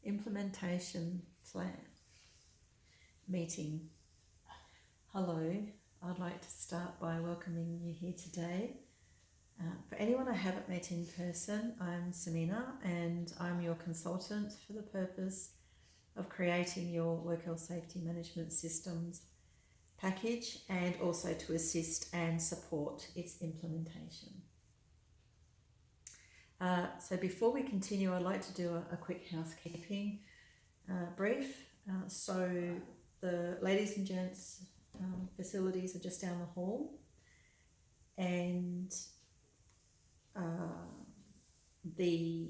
Implementation plan meeting. Hello, I'd like to start by welcoming you here today. For anyone I haven't met in person, I'm Samina and I'm your consultant for the purpose of creating your work health safety management systems package and also to assist and support its implementation. So before we continue, I'd like to do a quick housekeeping brief. So the ladies and gents facilities are just down the hall, and the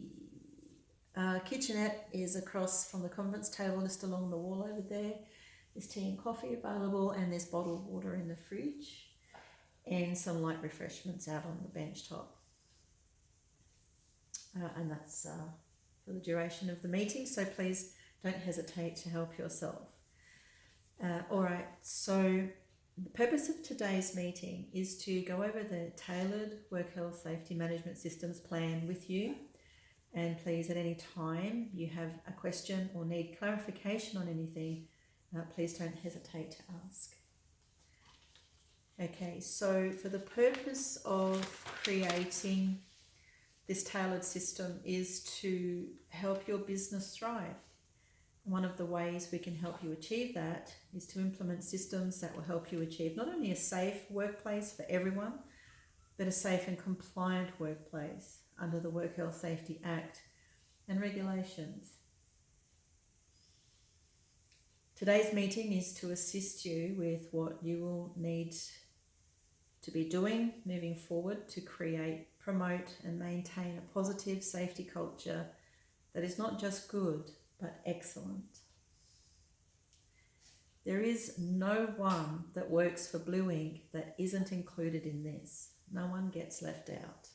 kitchenette is across from the conference table, just along the wall over there. There's tea and coffee available, and there's bottled water in the fridge, and some light refreshments out on the bench top. And that's for the duration of the meeting, so please don't hesitate to help yourself. All right, so the purpose of today's meeting is to go over the tailored work health safety management systems plan with you. And please, at any time you have a question or need clarification on anything, please don't hesitate to ask. Okay, so for the purpose of creating this tailored system is to help your business thrive. One of the ways we can help you achieve that is to implement systems that will help you achieve not only a safe workplace for everyone, but a safe and compliant workplace under the Work Health Safety Act and regulations. Today's meeting is to assist you with what you will need to be doing moving forward to create, promote and maintain a positive safety culture that is not just good, but excellent. There is no one that works for Blue Ink that isn't included in this. No one gets left out.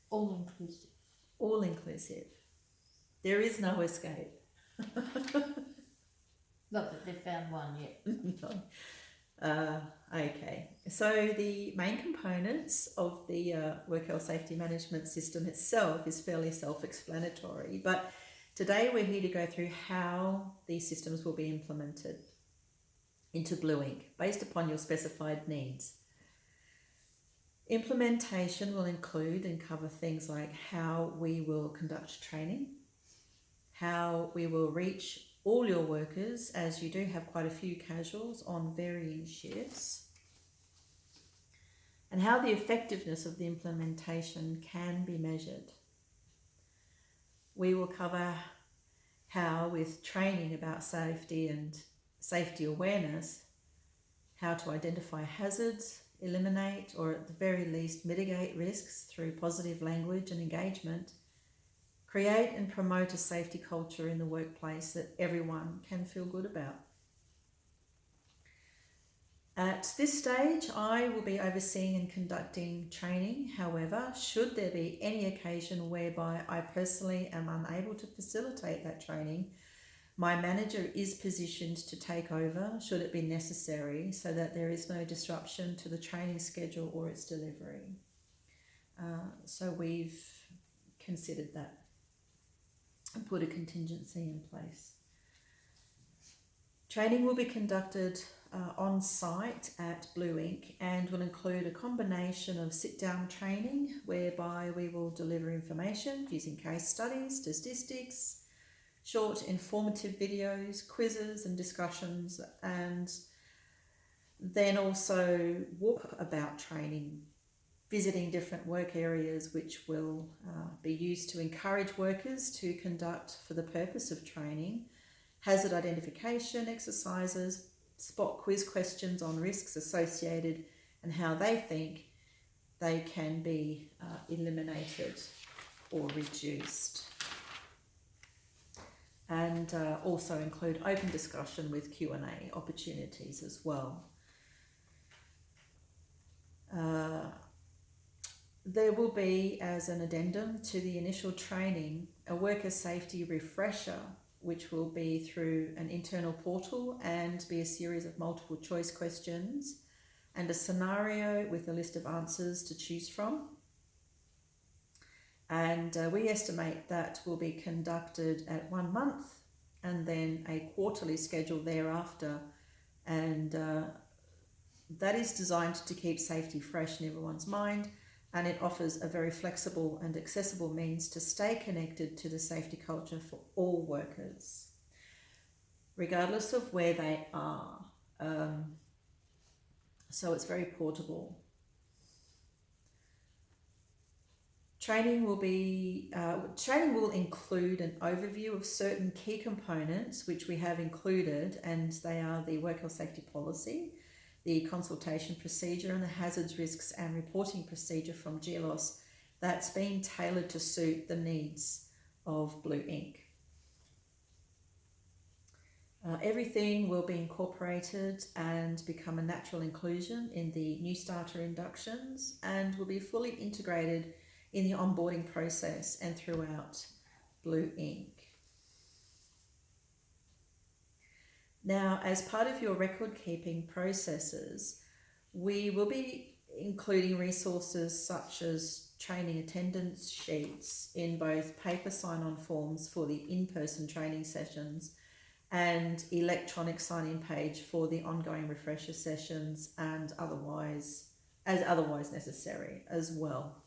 All inclusive. All inclusive. There is no escape. Not that they've found one yet. No. Okay, so the main components of the work health safety management system itself is fairly self-explanatory, but today we're here to go through how these systems will be implemented into Blue Ink based upon your specified needs. Implementation will include and cover things like how we will conduct training, how we will reach all your workers, as you do have quite a few casuals on varying shifts, and how the effectiveness of the implementation can be measured. We will cover how, with training about safety and safety awareness, how to identify hazards, eliminate or at the very least mitigate risks through positive language and engagement, create and promote a safety culture in the workplace that everyone can feel good about. At this stage, I will be overseeing and conducting training. However, should there be any occasion whereby I personally am unable to facilitate that training, my manager is positioned to take over should it be necessary so that there is no disruption to the training schedule or its delivery. So we've considered that and put a contingency in place. Training will be conducted on site at Blue Ink and will include a combination of sit-down training whereby we will deliver information using case studies, statistics, short informative videos, quizzes and discussions, and then also walk-about training, visiting different work areas which will be used to encourage workers to conduct for the purpose of training, hazard identification exercises, spot quiz questions on risks associated and how they think they can be eliminated or reduced. And also include open discussion with Q&A opportunities as well. There will be, as an addendum to the initial training, a worker safety refresher, which will be through an internal portal and be a series of multiple choice questions and a scenario with a list of answers to choose from. And we estimate that will be conducted at 1 month and then a quarterly schedule thereafter. And that is designed to keep safety fresh in everyone's mind, and it offers a very flexible and accessible means to stay connected to the safety culture for all workers, regardless of where they are. So it's very portable. Training will include an overview of certain key components which we have included, and they are the work health safety policy, the consultation procedure, and the hazards, risks and reporting procedure from GLOS that's been tailored to suit the needs of Blue Inc. Everything will be incorporated and become a natural inclusion in the new starter inductions, and will be fully integrated in the onboarding process and throughout Blue Inc. Now, as part of your record keeping processes, we will be including resources such as training attendance sheets in both paper sign-on forms for the in-person training sessions and electronic sign-in page for the ongoing refresher sessions and otherwise necessary as well.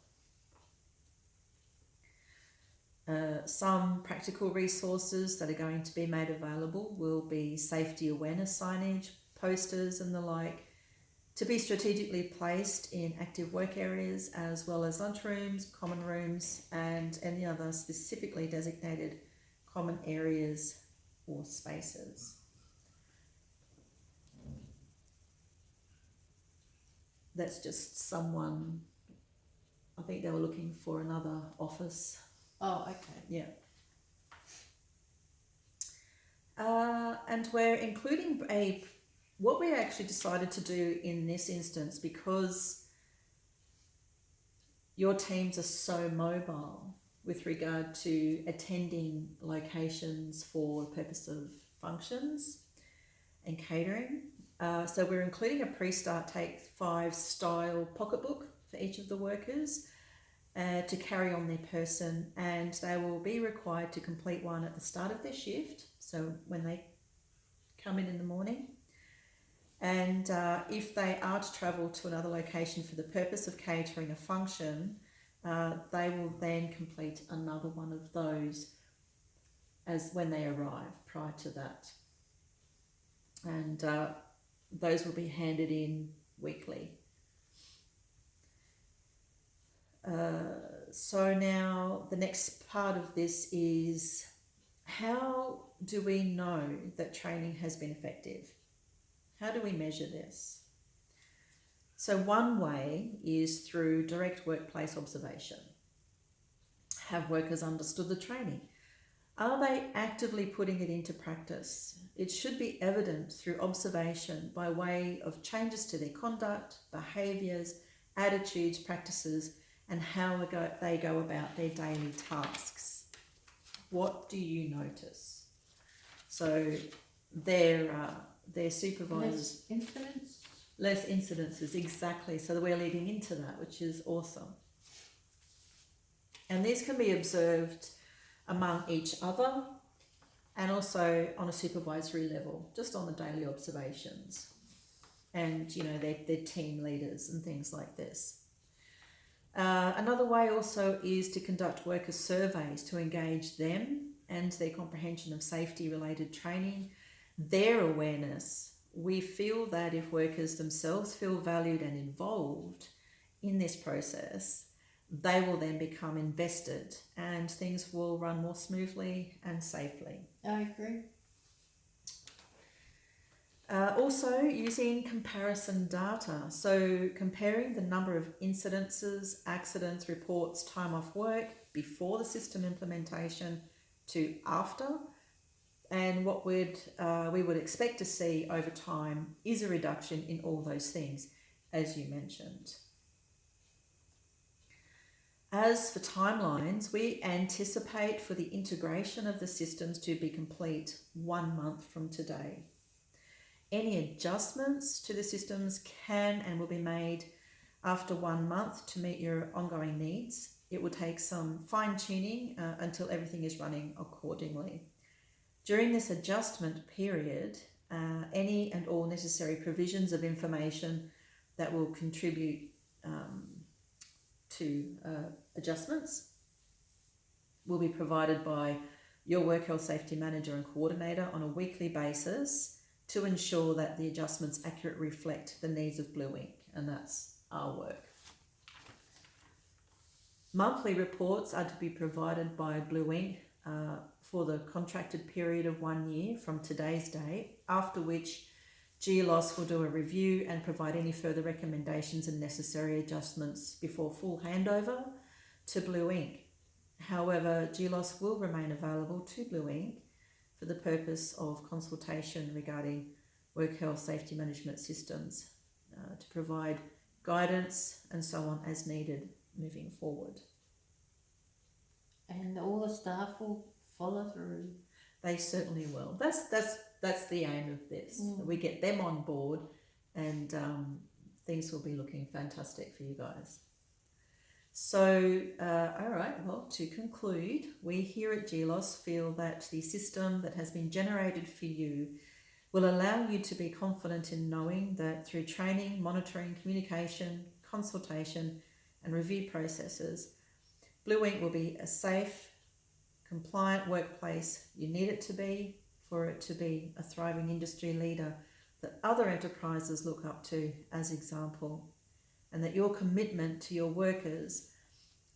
Some practical resources that are going to be made available will be safety awareness signage, posters and the like, to be strategically placed in active work areas, as well as lunchrooms, common rooms and any other specifically designated common areas or spaces. That's just someone, I think they were looking for another office. Oh, okay. Yeah. And we're including what we actually decided to do in this instance, because your teams are so mobile with regard to attending locations for the purpose of functions and catering. So we're including a pre-start Take 5 style pocketbook for each of the workers to carry on their person, and they will be required to complete one at the start of their shift, so when they come in the morning. And if they are to travel to another location for the purpose of catering a function, they will then complete another one of those as when they arrive prior to that. And those will be handed in weekly. So now the next part of this is, how do we know that training has been effective? How do we measure this? So one way is through direct workplace observation. Have workers understood the training? Are they actively putting it into practice? It should be evident through observation by way of changes to their conduct, behaviours, attitudes, practices, and how they go about their daily tasks. What do you notice? So their supervisors... Less incidences, exactly. So we're leading into that, which is awesome. And these can be observed among each other and also on a supervisory level, just on the daily observations. And, you know, they're team leaders and things like this. Another way also is to conduct worker surveys to engage them and their comprehension of safety related training, their awareness. We feel that if workers themselves feel valued and involved in this process, they will then become invested and things will run more smoothly and safely. I agree. Also using comparison data, so comparing the number of incidences, accidents, reports, time off work before the system implementation to after, and what we would expect to see over time is a reduction in all those things, as you mentioned. As for timelines, we anticipate for the integration of the systems to be complete 1 month from today. Any adjustments to the systems can and will be made after 1 month to meet your ongoing needs. it will take some fine tuning until everything is running accordingly. During this adjustment period, any and all necessary provisions of information that will contribute to adjustments will be provided by your work health safety manager and coordinator on a weekly basis to ensure that the adjustments accurately reflect the needs of Blue Ink, and that's our work. Monthly reports are to be provided by Blue Ink for the contracted period of 1 year from today's date, after which GLOS will do a review and provide any further recommendations and necessary adjustments before full handover to Blue Ink. However, GLOS will remain available to Blue Ink for the purpose of consultation regarding work health safety management systems to provide guidance and so on as needed moving forward. And all the staff will follow through. They certainly will. That's the aim of this. We get them on board, and things will be looking fantastic for you guys. So, all right, well, to conclude, we here at GLOS feel that the system that has been generated for you will allow you to be confident in knowing that through training, monitoring, communication, consultation, and review processes, Blue Ink will be a safe, compliant workplace you need it to be for it to be a thriving industry leader that other enterprises look up to as example, and that your commitment to your workers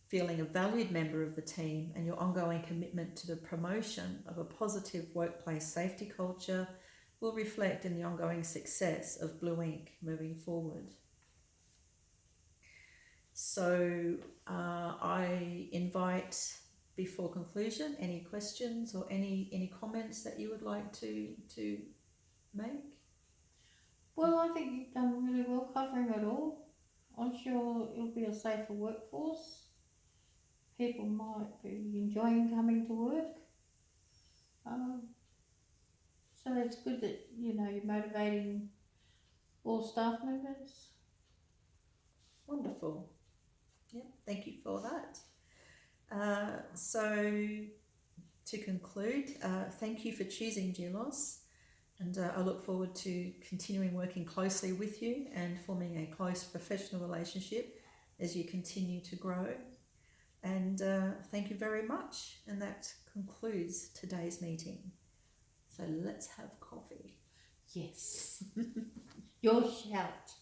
feeling a valued member of the team and your ongoing commitment to the promotion of a positive workplace safety culture will reflect in the ongoing success of Blue Ink moving forward. So I invite, before conclusion, any questions or any comments that you would like to make? Well, I think you've done really well covering it all. I'm sure it'll be a safer workforce. People might be enjoying coming to work. So it's good that, you're motivating all staff members. Wonderful. Yep, thank you for that. So to conclude, thank you for choosing GLOS, and I look forward to continuing working closely with you and forming a close professional relationship as you continue to grow. And thank you very much. And that concludes today's meeting. So let's have coffee. Yes. Your shout.